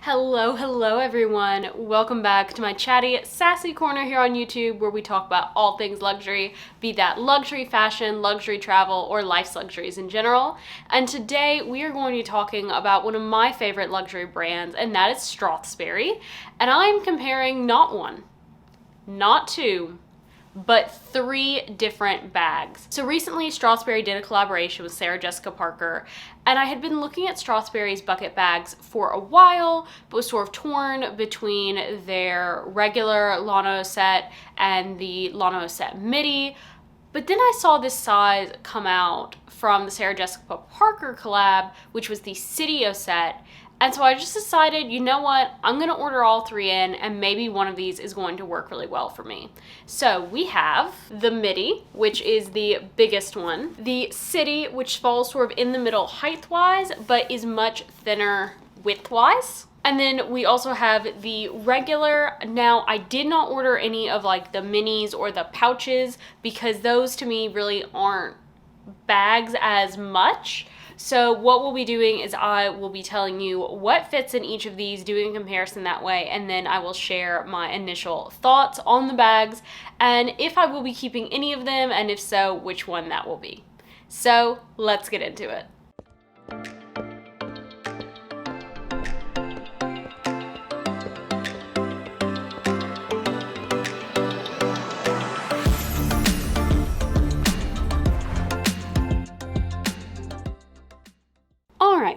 Hello everyone. Welcome back to my chatty, sassy corner here on YouTube where we talk about all things luxury, be that luxury fashion, luxury travel, or life's luxuries in general. And today we are going to be talking about one of my favorite luxury brands, and that is Strathberry. And I'm comparing not one, not two, but 3 different bags. So recently, Strathberry did a collaboration with Sarah Jessica Parker, and I had been looking at Strathberry's bucket bags for a while, but was sort of torn between their regular Lana Osette and the Lana Osette Midi. But then I saw this size come out from the Sarah Jessica Parker collab, which was the City Osette. And so I just decided, you know what, I'm gonna order all 3 in and maybe one of these is going to work really well for me. So we have the Midi, which is the biggest one, the City, which falls sort of in the middle height-wise, but is much thinner width-wise. And then we also have the regular. Now, I did not order any of like the minis or the pouches because those to me really aren't bags as much. So what we'll be doing is I will be telling you what fits in each of these, doing a comparison that way, and then I will share my initial thoughts on the bags and if I will be keeping any of them, and if so, which one that will be. So let's get into it.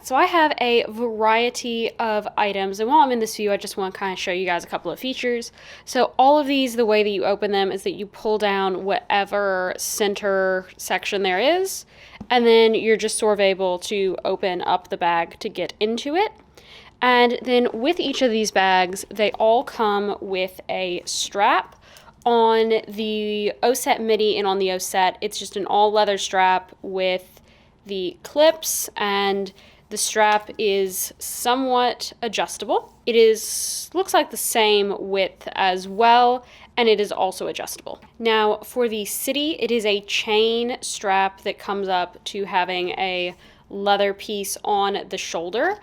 So I have a variety of items, and while I'm in this view, I just want to kind of show you guys a couple of features. So all of these, the way that you open them is that you pull down whatever center section there is, and then you're just sort of able to open up the bag to get into it. And then with each of these bags, they all come with a strap. On the Osette Midi and on the Osette, it's just an all leather strap with the clips, and the strap is somewhat adjustable. It looks like the same width as well, and it is also adjustable. Now for the City, it is a chain strap that comes up to having a leather piece on the shoulder.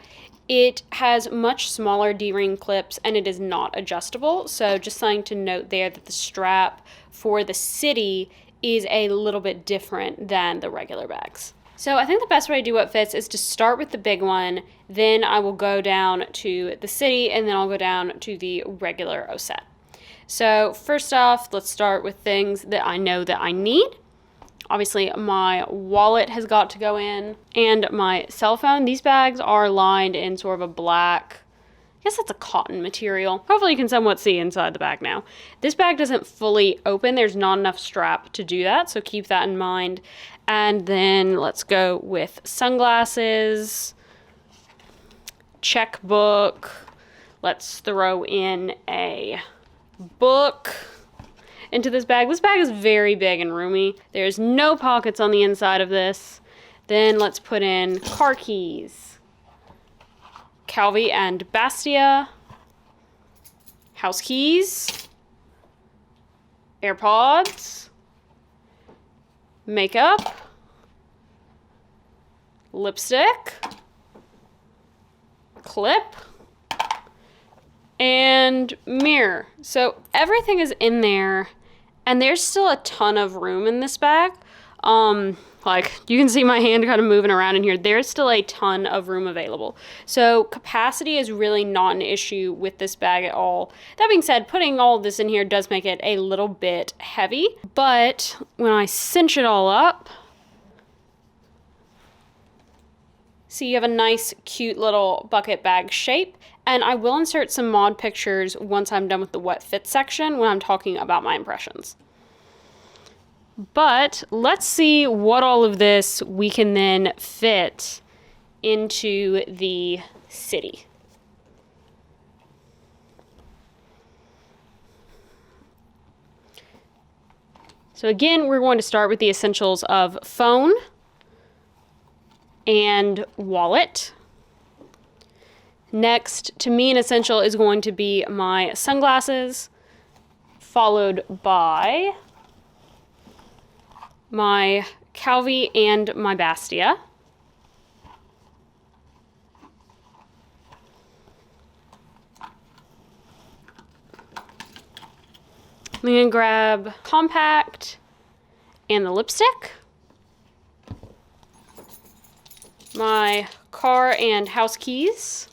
It has much smaller D-ring clips and it is not adjustable. So just something to note there that the strap for the City is a little bit different than the regular bags. So I think the best way to do what fits is to start with the big one, then I will go down to the City, and then I'll go down to the regular Osette. So first off, let's start with things that I know that I need. Obviously, my wallet has got to go in, and my cell phone. These bags are lined in sort of a black, I guess that's a cotton material. Hopefully you can somewhat see inside the bag now. This bag doesn't fully open. There's not enough strap to do that, so keep that in mind. And then let's go with sunglasses, checkbook. Let's throw in a book into this bag. This bag is very big and roomy. There's no pockets on the inside of this. Then let's put in car keys, Calvi and Bastia, house keys, AirPods, makeup, lipstick, clip, and mirror. So everything is in there, and there's still a ton of room in this bag. Like you can see my hand kind of moving around in here. There's still a ton of room available. So capacity is really not an issue with this bag at all. That being said, putting all of this in here does make it a little bit heavy, but when I cinch it all up, see you have a nice, cute little bucket bag shape. And I will insert some mod pictures once I'm done with the what fit section when I'm talking about my impressions. But let's see what all of this we can then fit into the City. So again, we're going to start with the essentials of phone and wallet. Next, to me, an essential is going to be my sunglasses, followed by my Calvi and my Bastia. I'm gonna grab compact and the lipstick, my car and house keys,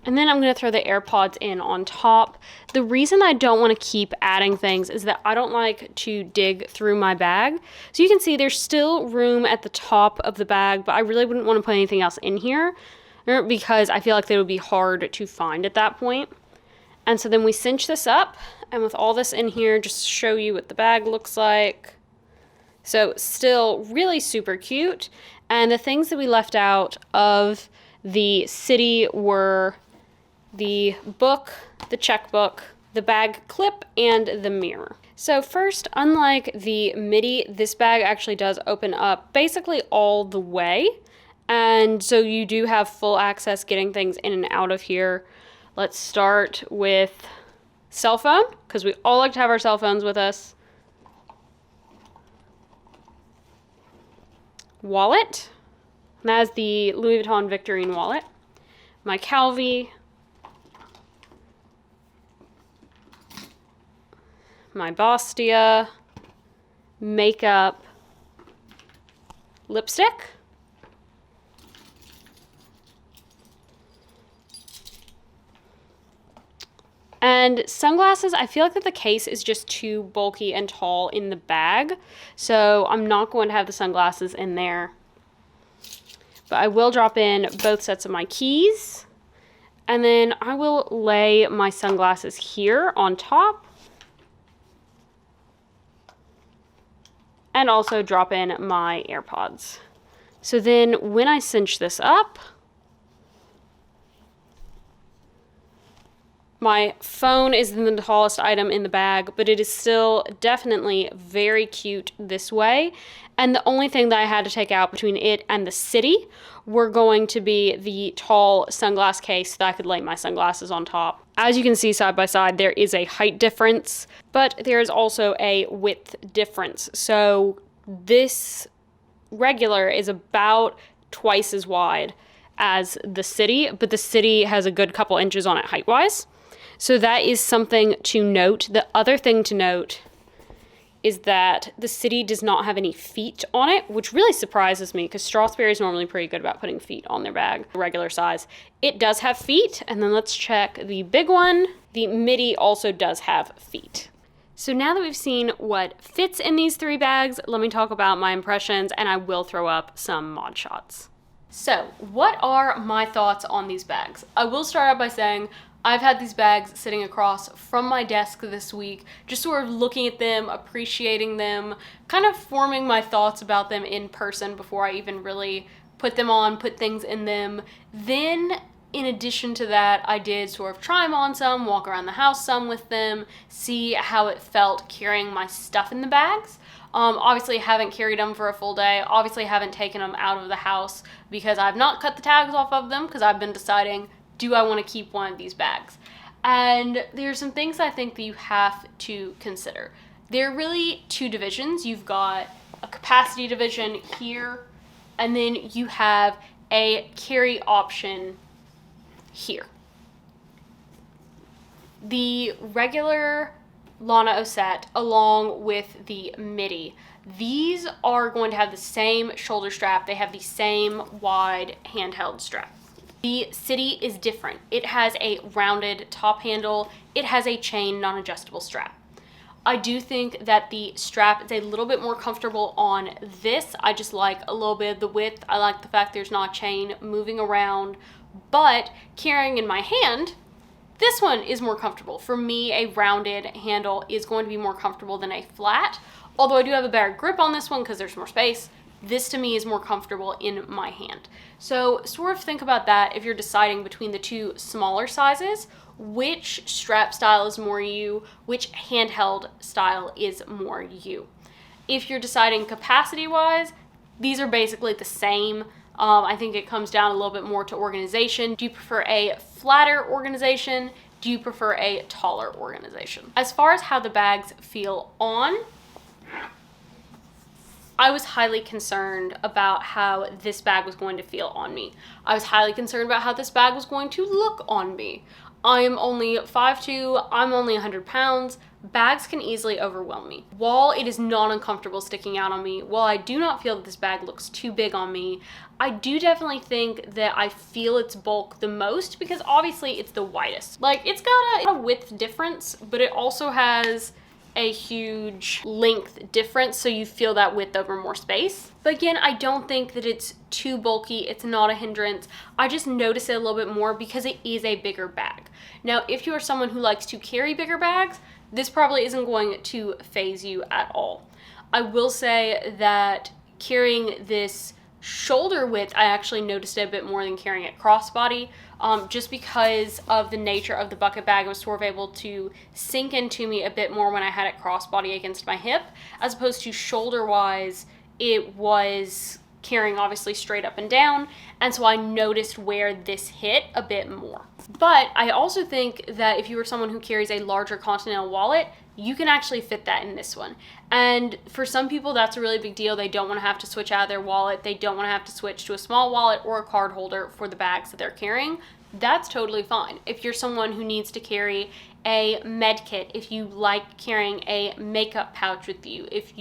and then I'm gonna throw the AirPods in on top. The reason I don't wanna keep adding things is that I don't like to dig through my bag. So you can see there's still room at the top of the bag, but I really wouldn't wanna put anything else in here because I feel like they would be hard to find at that point. And so then we cinch this up, and with all this in here, just to show you what the bag looks like. So still really super cute. And the things that we left out of the city were the book, the checkbook, the bag clip, and the mirror. So first, unlike the Midi, this bag actually does open up basically all the way. And so you do have full access getting things in and out of here. Let's start with cell phone, because we all like to have our cell phones with us. Wallet, and that is the Louis Vuitton Victorine wallet. My Calvi, my Bastia, makeup, lipstick, and sunglasses. I feel like that the case is just too bulky and tall in the bag, so I'm not going to have the sunglasses in there. But I will drop in both sets of my keys, and then I will lay my sunglasses here on top, and also drop in my AirPods. So then when I cinch this up, my phone is the tallest item in the bag, but it is still definitely very cute this way. And the only thing that I had to take out between it and the city were going to be the tall sunglass case that I could lay my sunglasses on top. As you can see side by side, there is a height difference, but there is also a width difference. So this regular is about twice as wide as the city, but the city has a good couple inches on it height-wise. So that is something to note. The other thing to note is that the city does not have any feet on it, which really surprises me because Strathberry is normally pretty good about putting feet on their bag, regular size. It does have feet, and then let's check the big one. The Midi also does have feet. So now that we've seen what fits in these three bags, let me talk about my impressions, and I will throw up some mod shots. So what are my thoughts on these bags? I will start out by saying I've had these bags sitting across from my desk this week, just sort of looking at them, appreciating them, kind of forming my thoughts about them in person before I even really put them on, put things in them. Then, in addition to that, I did sort of try them on some, walk around the house some with them, see how it felt carrying my stuff in the bags. Obviously haven't carried them for a full day, obviously haven't taken them out of the house because I've not cut the tags off of them because I've been deciding, do I want to keep one of these bags? And there's some things I think that you have to consider. There are really two divisions. You've got a capacity division here, and then you have a carry option here. The regular Lana Osette along with the Midi, these are going to have the same shoulder strap. They have the same wide handheld strap. The City is different. It has a rounded top handle. It has a chain non-adjustable strap. I do think that the strap is a little bit more comfortable on this. I just like a little bit of the width. I like the fact there's not a chain moving around, but carrying in my hand, this one is more comfortable. For me, a rounded handle is going to be more comfortable than a flat. Although I do have a better grip on this one because there's more space, this to me is more comfortable in my hand. So sort of think about that if you're deciding between the two smaller sizes, which strap style is more you, which handheld style is more you. If you're deciding capacity wise, these are basically the same. I think it comes down a little bit more to organization. Do you prefer a flatter organization? Do you prefer a taller organization? As far as how the bags feel on, I was highly concerned about how this bag was going to feel on me. I was highly concerned about how this bag was going to look on me. I am only 5'2", I'm only 100 pounds. Bags can easily overwhelm me. While it is not uncomfortable sticking out on me, while I do not feel that this bag looks too big on me, I do definitely think that I feel its bulk the most because obviously it's the widest. Like, it's got a width difference, but it also has a huge length difference, so you feel that width over more space. But again, I don't think that it's too bulky. It's not a hindrance. I just notice it a little bit more because it is a bigger bag. Now, if you are someone who likes to carry bigger bags, this probably isn't going to phase you at all. I will say that carrying this shoulder width, I actually noticed it a bit more than carrying it crossbody, just because of the nature of the bucket bag. It was sort of able to sink into me a bit more when I had it crossbody against my hip, as opposed to shoulder-wise, it was carrying obviously straight up and down, and so I noticed where this hit a bit more. But I also think that if you are someone who carries a larger Continental wallet, you can actually fit that in this one. And for some people, that's a really big deal. They don't want to have to switch out of their wallet. They don't want to have to switch to a small wallet or a card holder for the bags that they're carrying. That's totally fine. If you're someone who needs to carry a med kit, if you like carrying a makeup pouch with you, if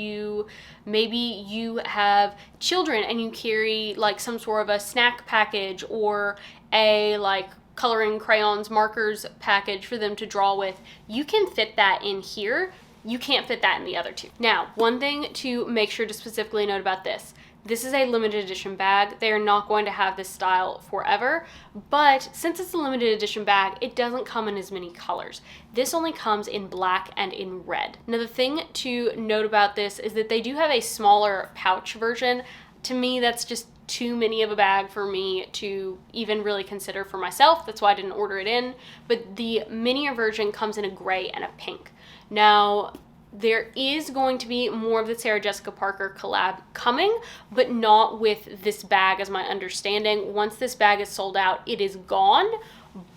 maybe you have children and you carry like some sort of a snack package or a like coloring crayons, markers package for them to draw with, you can fit that in here. You can't fit that in the other two. Now, one thing to make sure to specifically note about this is a limited edition bag. They are not going to have this style forever, but since it's a limited edition bag, it doesn't come in as many colors. This only comes in black and in red. Now, the thing to note about this is that they do have a smaller pouch version. To me, that's just too many of a bag for me to even really consider for myself. That's why I didn't order it in. But the minier version comes in a gray and a pink. Now, there is going to be more of the Sarah Jessica Parker collab coming, but not with this bag as my understanding. Once this bag is sold out, it is gone,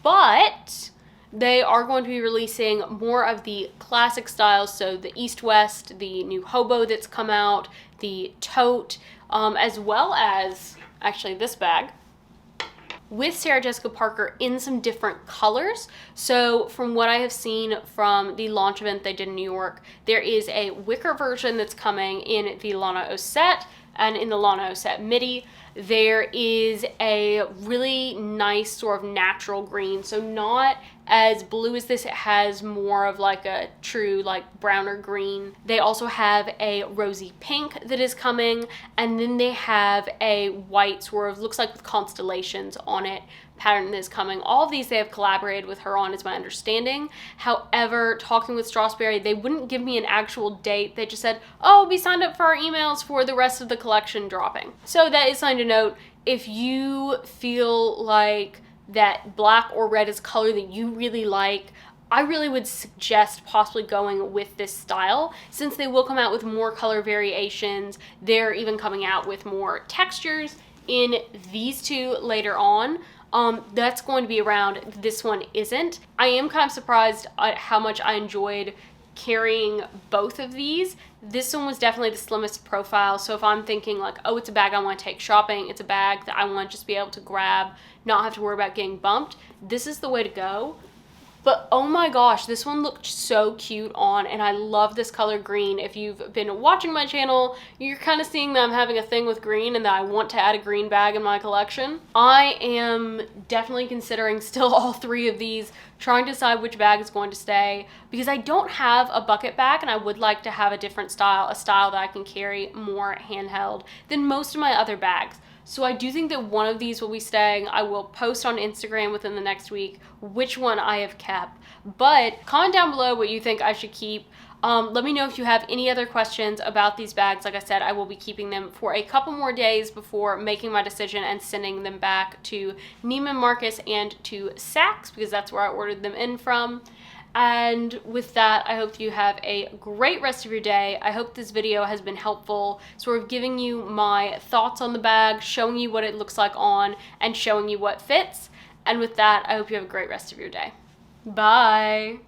but they are going to be releasing more of the classic styles, so the East-West, the new hobo that's come out, the tote, as well as actually this bag with Sarah Jessica Parker in some different colors. So from what I have seen from the launch event they did in New York, there is a wicker version that's coming in the Lana Osette and in the Lana Osette Midi. There is a really nice sort of natural green, so not as blue as this. It has more of like a true like browner green. They also have a rosy pink that is coming, and then they have a white sort of looks like with constellations on it pattern that is coming. All of these they have collaborated with her on, is my understanding. However, talking with Strathberry, they wouldn't give me an actual date. They just said, oh, be signed up for our emails for the rest of the collection dropping. So that is something to note. If you feel like that black or red is color that you really like, I really would suggest possibly going with this style, since they will come out with more color variations. They're even coming out with more textures in these two later on. That's going to be around. This one isn't. I am kind of surprised at how much I enjoyed carrying both of these. This one was definitely the slimmest profile, so if I'm thinking like, oh, it's a bag I want to take shopping, it's a bag that I want to just be able to grab, not have to worry about getting bumped, this is the way to go. But oh my gosh, this one looked so cute on, and I love this color green. If you've been watching my channel, you're kind of seeing that I'm having a thing with green and that I want to add a green bag in my collection. I am definitely considering still all three of these, trying to decide which bag is going to stay, because I don't have a bucket bag and I would like to have a different style, a style that I can carry more handheld than most of my other bags. So I do think that one of these will be staying. I will post on Instagram within the next week which one I have kept. But comment down below what you think I should keep. Let me know if you have any other questions about these bags. Like I said, I will be keeping them for a couple more days before making my decision and sending them back to Neiman Marcus and to Saks, because that's where I ordered them in from. And with that, I hope you have a great rest of your day. I hope this video has been helpful, sort of giving you my thoughts on the bag, showing you what it looks like on, and showing you what fits. And with that, I hope you have a great rest of your day. Bye!